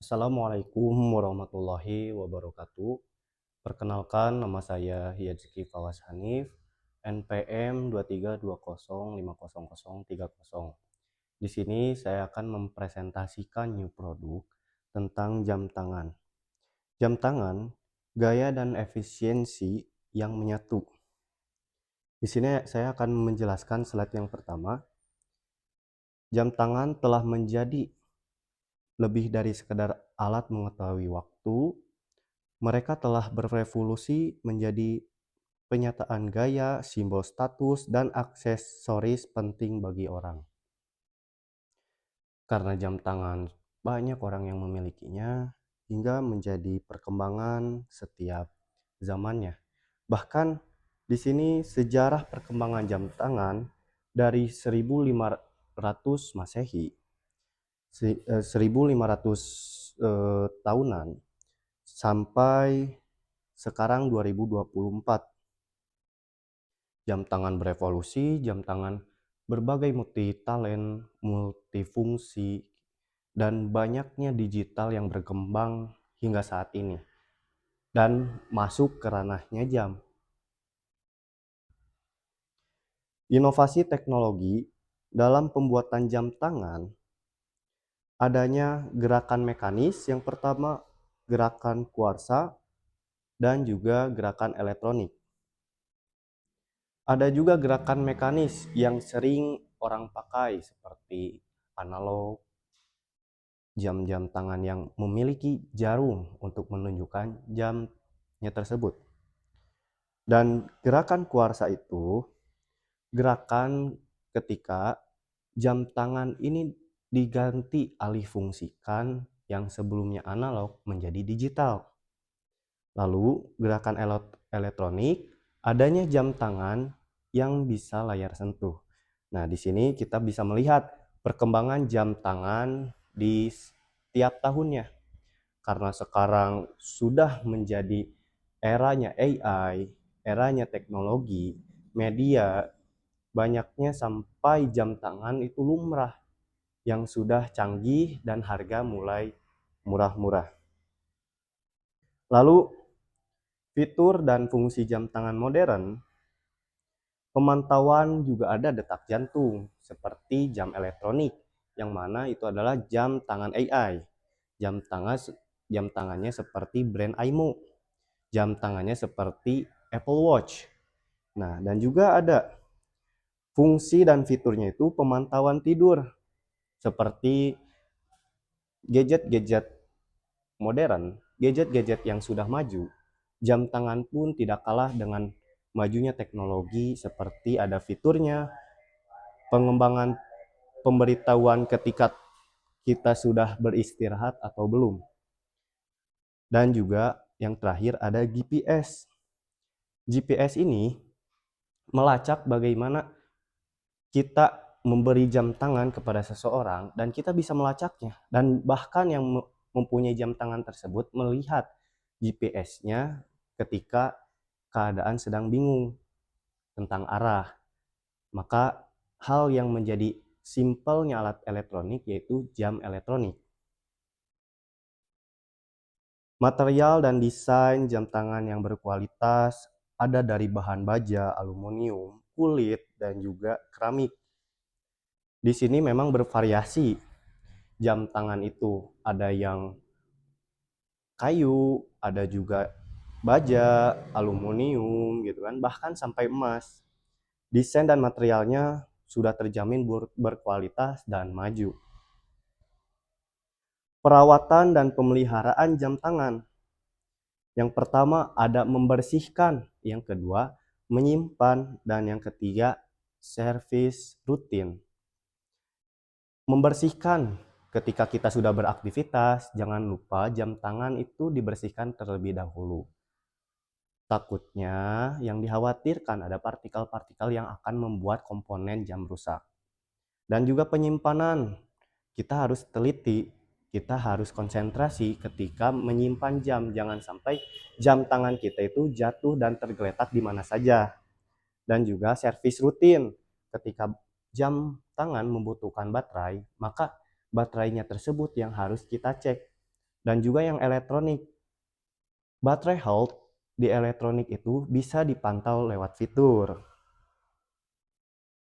Assalamualaikum warahmatullahi wabarakatuh. Perkenalkan, nama saya Hiyadzki Fawas Hanif, NPM 23205030. Di sini saya akan mempresentasikan new produk tentang jam tangan. Jam tangan, gaya dan efisiensi yang menyatu. Di sini saya akan menjelaskan slide yang pertama. Jam tangan telah menjadi lebih dari sekedar alat mengetahui waktu. Mereka telah berevolusi menjadi penyataan gaya, simbol status, dan aksesoris penting bagi orang. Karena jam tangan banyak orang yang memilikinya, hingga menjadi perkembangan setiap zamannya. Bahkan di sini sejarah perkembangan jam tangan dari 1500 Masehi, 1500 tahunan sampai sekarang 2024. Jam tangan berevolusi, jam tangan berbagai multi talent, multifungsi, dan banyaknya digital yang berkembang hingga saat ini dan masuk ke ranahnya jam. Inovasi teknologi dalam pembuatan jam tangan, adanya gerakan mekanis yang pertama, gerakan kuarsa, dan juga gerakan elektronik. Ada juga gerakan mekanis yang sering orang pakai seperti analog, jam-jam tangan yang memiliki jarum untuk menunjukkan jamnya tersebut. Dan gerakan kuarsa itu gerakan ketika jam tangan ini diganti alih fungsikan yang sebelumnya analog menjadi digital. Lalu gerakan elektronik, adanya jam tangan yang bisa layar sentuh. Nah, di sini kita bisa melihat perkembangan jam tangan di setiap tahunnya. Karena sekarang sudah menjadi eranya AI, eranya teknologi, media, banyaknya sampai jam tangan itu lumrah yang sudah canggih dan harga mulai murah-murah. Lalu fitur dan fungsi jam tangan modern, pemantauan juga ada detak jantung seperti jam elektronik, yang mana itu adalah jam tangan AI. Jam tangannya seperti brand Aimo, jam tangannya seperti Apple Watch. Nah, dan juga ada fungsi dan fiturnya itu pemantauan tidur seperti gadget-gadget modern, gadget-gadget yang sudah maju. Jam tangan pun tidak kalah dengan majunya teknologi seperti ada fiturnya pengembangan pemberitahuan ketika kita sudah beristirahat atau belum. Dan juga yang terakhir ada GPS. GPS ini melacak bagaimana kita memberi jam tangan kepada seseorang dan kita bisa melacaknya. Dan bahkan yang mempunyai jam tangan tersebut melihat GPS-nya ketika keadaan sedang bingung tentang arah. Maka hal yang menjadi simpelnya alat elektronik yaitu jam elektronik. Material dan desain jam tangan yang berkualitas ada dari bahan baja, aluminium, kulit, dan juga keramik. Di sini memang bervariasi jam tangan itu. Ada yang kayu, ada juga baja, aluminium gitu kan, bahkan sampai emas. Desain dan materialnya sudah terjamin berkualitas dan maju. Perawatan dan pemeliharaan jam tangan. Yang pertama ada membersihkan, yang kedua menyimpan, dan yang ketiga servis rutin. Membersihkan, ketika kita sudah beraktivitas, jangan lupa jam tangan itu dibersihkan terlebih dahulu. Takutnya yang dikhawatirkan ada partikel-partikel yang akan membuat komponen jam rusak. Dan juga penyimpanan, kita harus teliti, kita harus konsentrasi ketika menyimpan jam. Jangan sampai jam tangan kita itu jatuh dan tergeletak di mana saja. Dan juga servis rutin, ketika jam tangan membutuhkan baterai, maka baterainya tersebut yang harus kita cek. dan juga yang elektronik. Baterai health di elektronik itu bisa dipantau lewat fitur.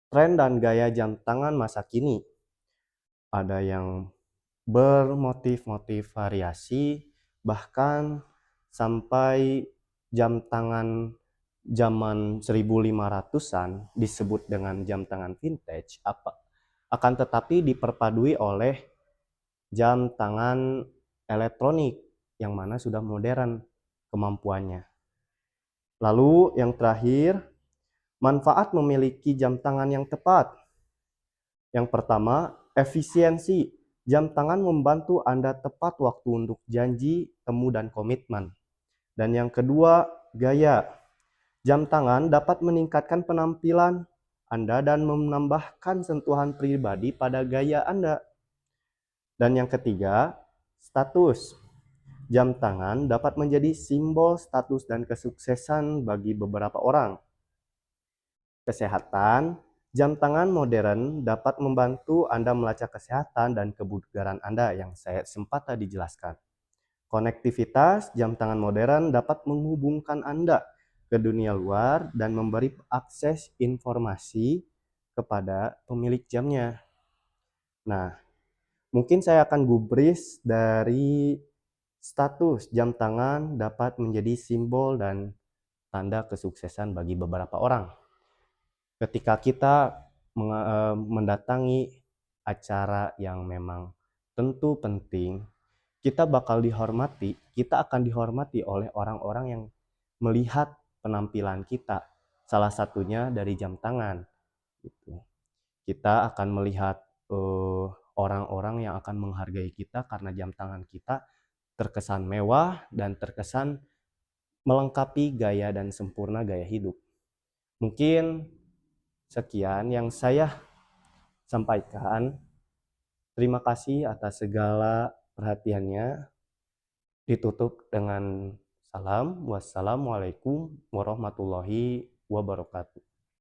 Tren dan gaya jam tangan masa kini. Ada yang bermotif-motif variasi, bahkan sampai jam tangan zaman 1500-an disebut dengan jam tangan vintage, akan tetapi diperpadui oleh jam tangan elektronik yang mana sudah modern kemampuannya. Lalu yang terakhir, manfaat memiliki jam tangan yang tepat. Yang pertama, efisiensi. Jam tangan membantu Anda tepat waktu untuk janji, temu, dan komitmen. Dan yang kedua, gaya. Jam tangan dapat meningkatkan penampilan Anda dan menambahkan sentuhan pribadi pada gaya Anda. Dan yang ketiga, status. Jam tangan dapat menjadi simbol status dan kesuksesan bagi beberapa orang. Kesehatan, jam tangan modern dapat membantu Anda melacak kesehatan dan kebugaran Anda yang saya sempat tadi jelaskan. Konektivitas, jam tangan modern dapat menghubungkan Anda ke dunia luar dan memberi akses informasi kepada pemilik jamnya. Nah, mungkin saya akan gubris dari status jam tangan dapat menjadi simbol dan tanda kesuksesan bagi beberapa orang. Ketika kita mendatangi acara yang memang tentu penting, kita bakal dihormati, kita akan dihormati oleh orang-orang yang melihat penampilan kita, salah satunya dari jam tangan. Gitu. Kita akan melihat orang-orang yang akan menghargai kita karena jam tangan kita terkesan mewah dan terkesan melengkapi gaya dan sempurna gaya hidup. Mungkin sekian yang saya sampaikan. Terima kasih atas segala perhatiannya. Ditutup dengan salam. Wassalamualaikum warahmatullahi wabarakatuh.